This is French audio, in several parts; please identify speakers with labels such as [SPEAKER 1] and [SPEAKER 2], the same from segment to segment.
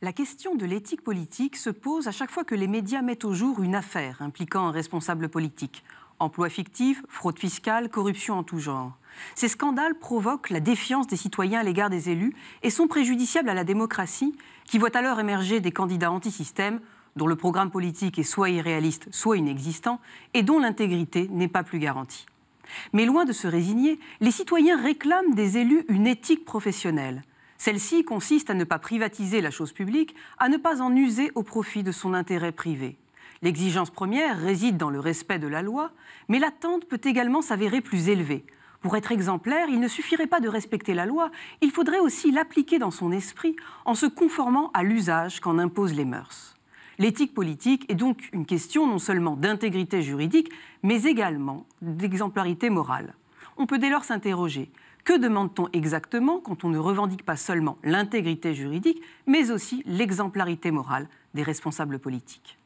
[SPEAKER 1] La question de l'éthique politique se pose à chaque fois que les médias mettent au jour une affaire impliquant un responsable politique. Emploi fictif, fraude fiscale, corruption en tout genre. Ces scandales provoquent la défiance des citoyens à l'égard des élus et sont préjudiciables à la démocratie, qui voit alors émerger des candidats anti-système dont le programme politique est soit irréaliste, soit inexistant, et dont l'intégrité n'est pas plus garantie. Mais loin de se résigner, les citoyens réclament des élus une éthique professionnelle. Celle-ci consiste à ne pas privatiser la chose publique, à ne pas en user au profit de son intérêt privé. L'exigence première réside dans le respect de la loi, mais l'attente peut également s'avérer plus élevée. Pour être exemplaire, il ne suffirait pas de respecter la loi, il faudrait aussi l'appliquer dans son esprit en se conformant à l'usage qu'en imposent les mœurs. L'éthique politique est donc une question non seulement d'intégrité juridique, mais également d'exemplarité morale. On peut dès lors s'interroger. Que demande-t-on exactement quand on ne revendique pas seulement l'intégrité juridique, mais aussi l'exemplarité morale des responsables politiques ?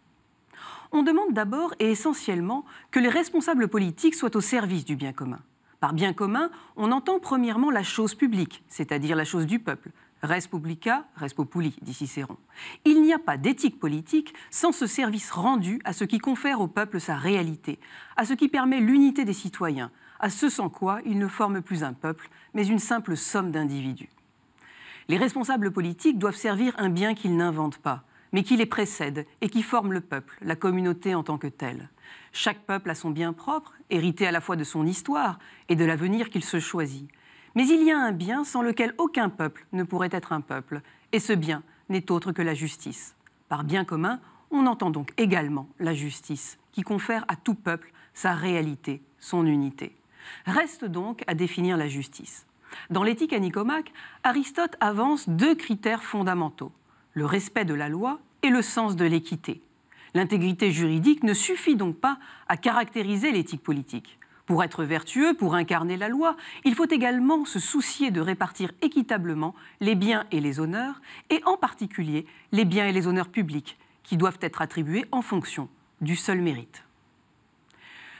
[SPEAKER 1] On demande d'abord et essentiellement que les responsables politiques soient au service du bien commun. Par bien commun, on entend premièrement la chose publique, c'est-à-dire la chose du peuple. Res publica, res populi, dit Cicéron. Il n'y a pas d'éthique politique sans ce service rendu à ce qui confère au peuple sa réalité, à ce qui permet l'unité des citoyens, à ce sans quoi il ne forme plus un peuple, mais une simple somme d'individus. Les responsables politiques doivent servir un bien qu'ils n'inventent pas, mais qui les précède et qui forme le peuple, la communauté en tant que telle. Chaque peuple a son bien propre, hérité à la fois de son histoire et de l'avenir qu'il se choisit. Mais il y a un bien sans lequel aucun peuple ne pourrait être un peuple, et ce bien n'est autre que la justice. Par bien commun, on entend donc également la justice, qui confère à tout peuple sa réalité, son unité. Reste donc à définir la justice. Dans l'Éthique à Nicomaque, Aristote avance deux critères fondamentaux, le respect de la loi et le sens de l'équité. L'intégrité juridique ne suffit donc pas à caractériser l'éthique politique. Pour être vertueux, pour incarner la loi, il faut également se soucier de répartir équitablement les biens et les honneurs, et en particulier les biens et les honneurs publics, qui doivent être attribués en fonction du seul mérite.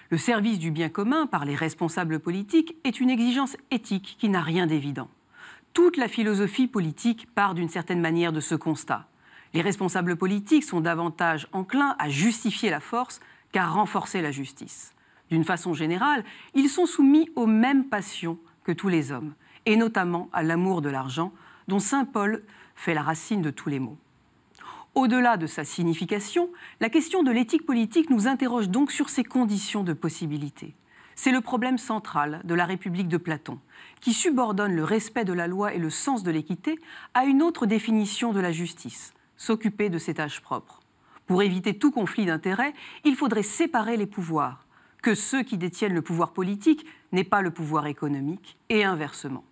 [SPEAKER 1] Le service du bien commun par les responsables politiques est une exigence éthique qui n'a rien d'évident. Toute la philosophie politique part d'une certaine manière de ce constat. Les responsables politiques sont davantage enclins à justifier la force qu'à renforcer la justice. D'une façon générale, ils sont soumis aux mêmes passions que tous les hommes, et notamment à l'amour de l'argent, dont saint Paul fait la racine de tous les maux. Au-delà de sa signification, la question de l'éthique politique nous interroge donc sur ses conditions de possibilité. C'est le problème central de la République de Platon, qui subordonne le respect de la loi et le sens de l'équité à une autre définition de la justice, s'occuper de ses tâches propres. Pour éviter tout conflit d'intérêts, il faudrait séparer les pouvoirs, que ceux qui détiennent le pouvoir politique n'aient pas le pouvoir économique, et inversement.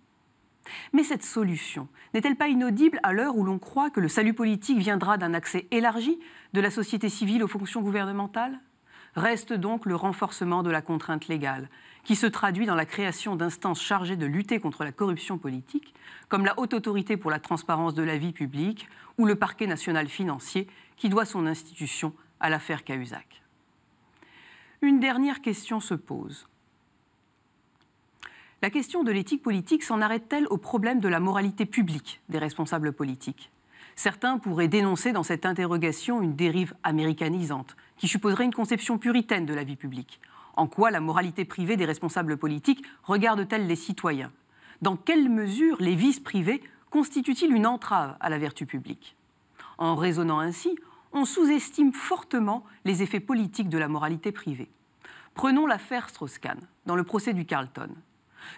[SPEAKER 1] Mais cette solution n'est-elle pas inaudible à l'heure où l'on croit que le salut politique viendra d'un accès élargi de la société civile aux fonctions gouvernementales ? Reste donc le renforcement de la contrainte légale, qui se traduit dans la création d'instances chargées de lutter contre la corruption politique, comme la Haute Autorité pour la transparence de la vie publique ou le Parquet national financier, qui doit son institution à l'affaire Cahuzac. Une dernière question se pose. La question de l'éthique politique s'en arrête-t-elle au problème de la moralité publique des responsables politiques ? Certains pourraient dénoncer dans cette interrogation une dérive américanisante, qui supposerait une conception puritaine de la vie publique. En quoi la moralité privée des responsables politiques regarde-t-elle les citoyens ? Dans quelle mesure les vices privés constituent-ils une entrave à la vertu publique ? En raisonnant ainsi, on sous-estime fortement les effets politiques de la moralité privée. Prenons l'affaire Strauss-Kahn, dans le procès du Carlton.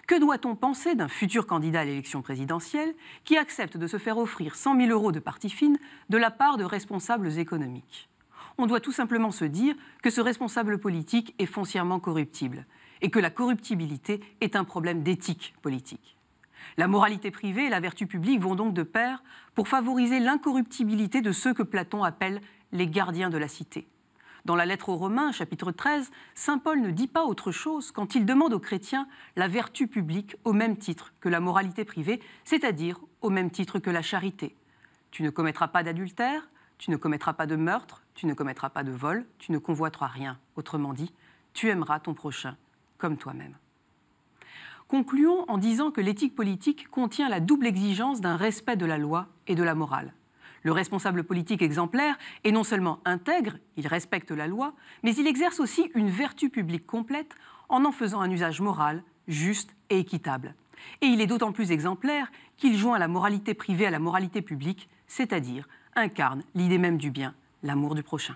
[SPEAKER 1] Que doit-on penser d'un futur candidat à l'élection présidentielle qui accepte de se faire offrir 100 000 € de partie fine de la part de responsables économiques ? On doit tout simplement se dire que ce responsable politique est foncièrement corruptible et que la corruptibilité est un problème d'éthique politique. La moralité privée et la vertu publique vont donc de pair pour favoriser l'incorruptibilité de ceux que Platon appelle les gardiens de la cité. Dans la lettre aux Romains, chapitre 13, saint Paul ne dit pas autre chose quand il demande aux chrétiens la vertu publique au même titre que la moralité privée, c'est-à-dire au même titre que la charité. Tu ne commettras pas d'adultère, tu ne commettras pas de meurtre, tu ne commettras pas de vol, tu ne convoiteras rien. Autrement dit, tu aimeras ton prochain comme toi-même. Concluons en disant que l'éthique politique contient la double exigence d'un respect de la loi et de la morale. Le responsable politique exemplaire est non seulement intègre, il respecte la loi, mais il exerce aussi une vertu publique complète en faisant un usage moral, juste et équitable. Et il est d'autant plus exemplaire qu'il joint la moralité privée à la moralité publique, c'est-à-dire incarne l'idée même du bien, l'amour du prochain.